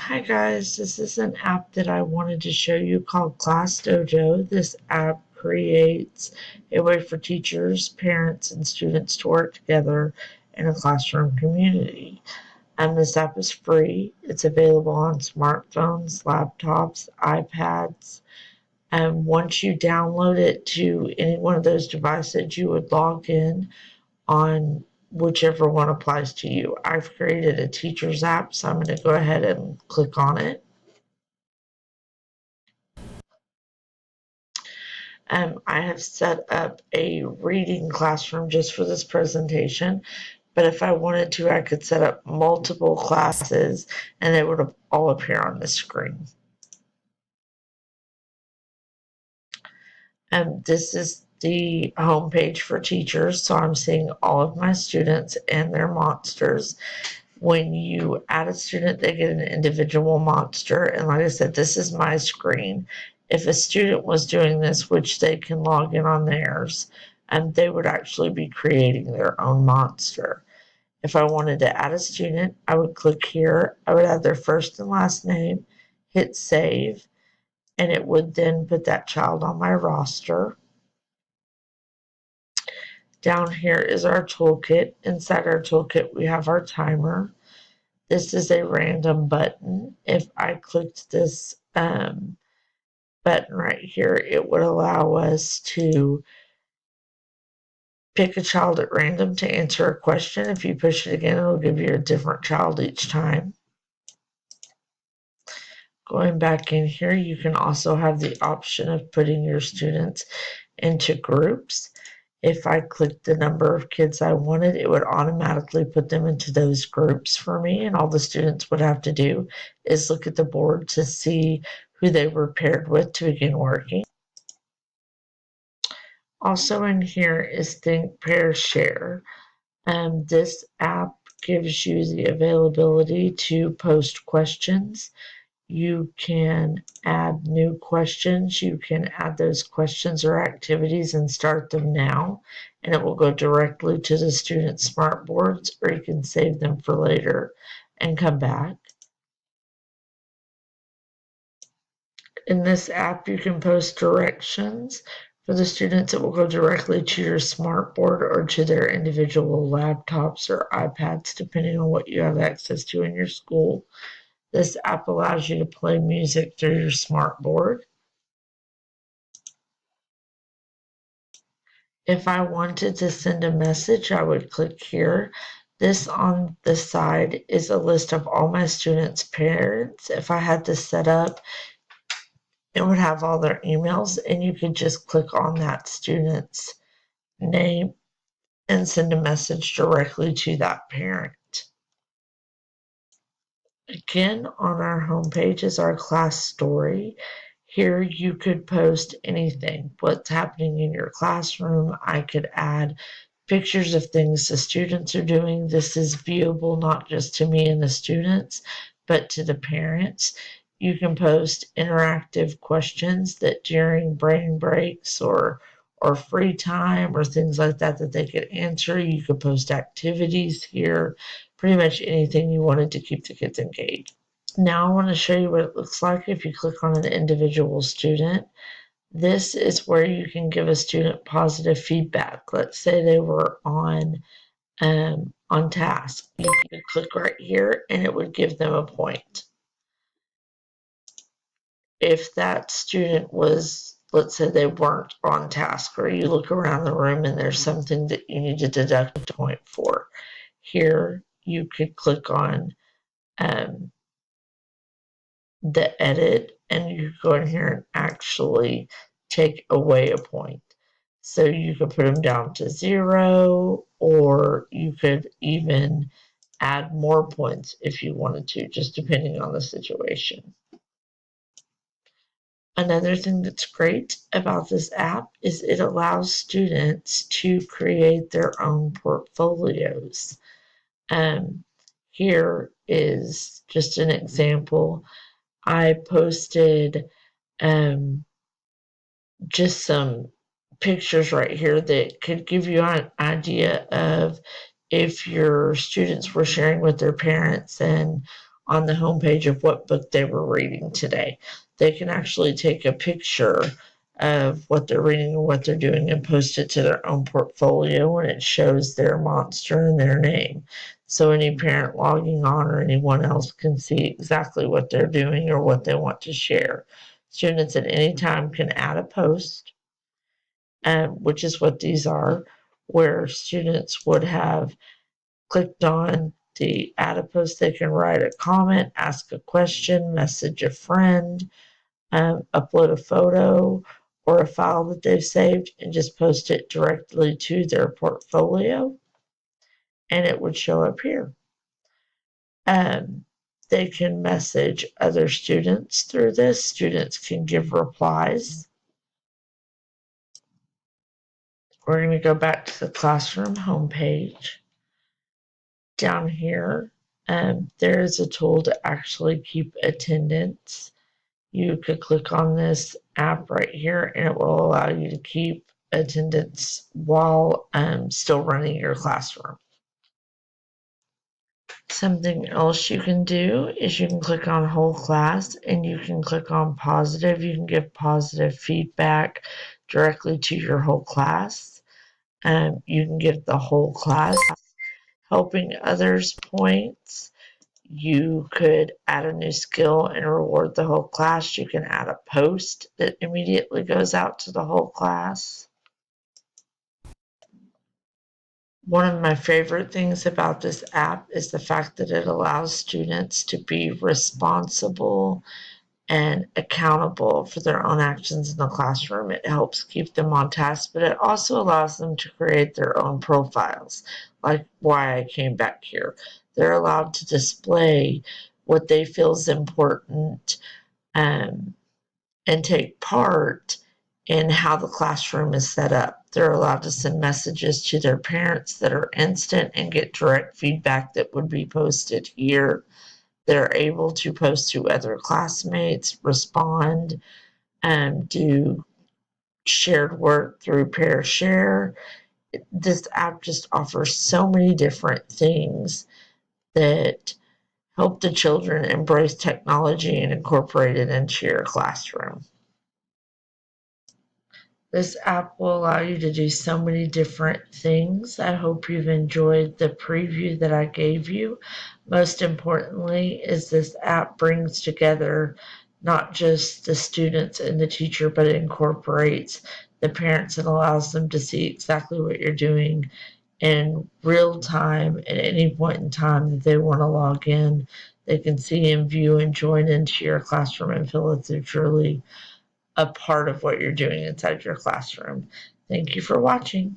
Hi guys, this is an app that I wanted to show you called Class Dojo. This app creates a way for teachers, parents, and students to work together in a classroom community. And this app is free. It's available on smartphones, laptops, iPads. And once you download it to any one of those devices, you would log in on whichever one applies to you. I've created a teacher's app, so I'm going to go ahead and click on it. I have set up a reading classroom just for this presentation, but if I wanted to, I could set up multiple classes and they would all appear on the screen. This is the home page for teachers, so I'm seeing all of my students and their monsters. When you add a student, they get an individual monster, and like I said, this is my screen. If a student was doing this, which they can log in on theirs, and they would actually be creating their own monster. If I wanted to add a student, I would click here, I would add their first and last name, hit save, and it would then put that child on my roster. Down here is our toolkit. Inside our toolkit, we have our timer. This is a random button. If I clicked this button right here, it would allow us to pick a child at random to answer a question. If you push it again, it'll give you a different child each time. Going back in here, you can also have the option of putting your students into groups. If I clicked the number of kids I wanted, it would automatically put them into those groups for me, and all the students would have to do is look at the board to see who they were paired with to begin working. Also in here is Think, Pair, Share. This app gives you the availability to post questions. You can add new questions. You can add those questions or activities and start them now, and it will go directly to the student's smartboards, or you can save them for later and come back. In this app, you can post directions. For the students, it will go directly to your smartboard or to their individual laptops or iPads, depending on what you have access to in your school. This app allows you to play music through your smartboard. If I wanted to send a message, I would click here. This on the side is a list of all my students' parents. If I had this set up, it would have all their emails, and you could just click on that student's name and send a message directly to that parent. Again, on our homepage is our class story. Here you could post anything, what's happening in your classroom. I could add pictures of things the students are doing. This is viewable not just to me and the students, but to the parents. You can post interactive questions that during brain breaks or free time or things like that they could answer. You could post activities here, pretty much anything you wanted to keep the kids engaged. Now I want to show you what it looks like if you click on an individual student. This is where you can give a student positive feedback. Let's say they were on task. You could click right here and it would give them a point. If that student was, let's say they weren't on task, or you look around the room and there's something that you need to deduct a point for, here you could click on the edit and you go in here and actually take away a point. So you could put them down to 0, or you could even add more points if you wanted to, just depending on the situation. Another thing that's great about this app is it allows students to create their own portfolios. Here is just an example. I posted just some pictures right here that could give you an idea of if your students were sharing with their parents and on the homepage of what book they were reading today. They can actually take a picture of what they're reading and what they're doing and post it to their own portfolio, and it shows their monster and their name. So any parent logging on or anyone else can see exactly what they're doing or what they want to share. Students at any time can add a post, which is what these are, where students would have clicked on the add a post. They can write a comment, ask a question, message a friend, upload a photo or a file that they've saved, and just post it directly to their portfolio, and it would show up here. They can message other students through this. Students can give replies. We're going to go back to the classroom homepage. Down here, there is a tool to actually keep attendance. You could click on this app right here and it will allow you to keep attendance while still running your classroom. Something else you can do is you can click on whole class and you can click on positive. You can give positive feedback directly to your whole class. You can give the whole class helping others points. You could add a new skill and reward the whole class. You can add a post that immediately goes out to the whole class. One of my favorite things about this app is the fact that it allows students to be responsible and accountable for their own actions in the classroom. It helps keep them on task, but it also allows them to create their own profiles, like why I came back here. They're allowed to display what they feel is important and take part in how the classroom is set up. They're allowed to send messages to their parents that are instant and get direct feedback that would be posted here. They're able to post to other classmates, respond, and do shared work through PearShare. This app just offers so many different things that help the children embrace technology and incorporate it into your classroom. This app will allow you to do so many different things. I hope you've enjoyed the preview that I gave you. Most importantly is this app brings together not just the students and the teacher, but it incorporates the parents and allows them to see exactly what you're doing in real time at any point in time that they want to log in. They can see and view and join into your classroom and feel that they're truly a part of what you're doing inside your classroom. Thank you for watching.